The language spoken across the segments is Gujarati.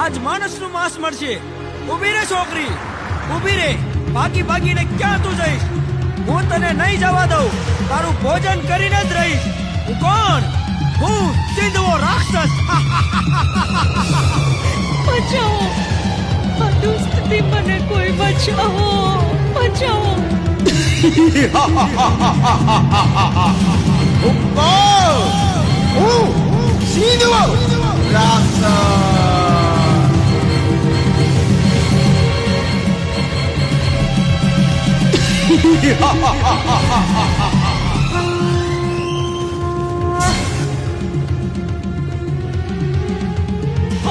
આજ માણસનું માંસ મળશે. ઊભી રે છોકરી, ઊભી રે. ભાગી ભાગીને ક્યાં તું જઈશ? હું તને નહીં જવા દઉં. તારું ભોજન કરીને જ રહીશ. હું કોણ? હું સિંધવો રાક્ષસ. બચાવો, આ દુષ્ટથી મને કોઈ બચાવો, બચાવો. હું કોણ? હું સિંધવો રાક્ષસ.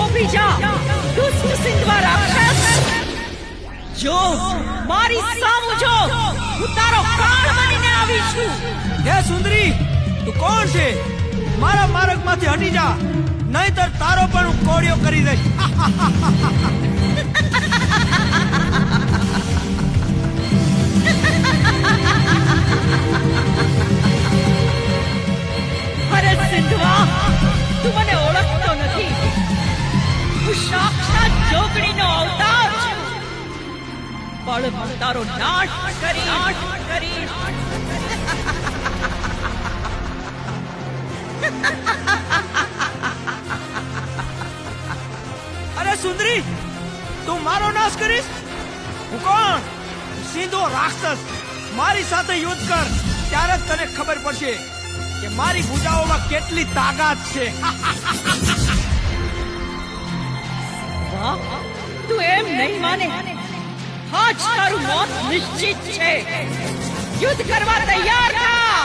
ઊભી જા, દુષ્ટ સિંધવા રાક્ષસ. જો મારી સામું જો, હું તારો કાળ બનીને આવી છું. હે સુંદરી, તું કોણ છે? મારા માર્ગમાંથી હટી જા, નહીતર તારો પણ હું કોળિયો કરી દઈશ. અરે સિંધવા, તું મને ઓળખતો નથી. હું સાક્ષાત જોગણીનો અવતાર છું. પણ હું તારો નાશ કરી. અરે સુંદરી, તું મારો નાશ કરીશ? હું કોણ? સિંધો રાક્ષસ. મારી સાથે યુદ્ધ કર, ત્યારે જ તને ખબર પડશે કે મારી ભુજાઓમાં કેટલી તાકાત છે. વાહ, તું એમ નહીં માને. આજ તારું મોત નિશ્ચિત છે. યુદ્ધ કરવા તૈયાર થા.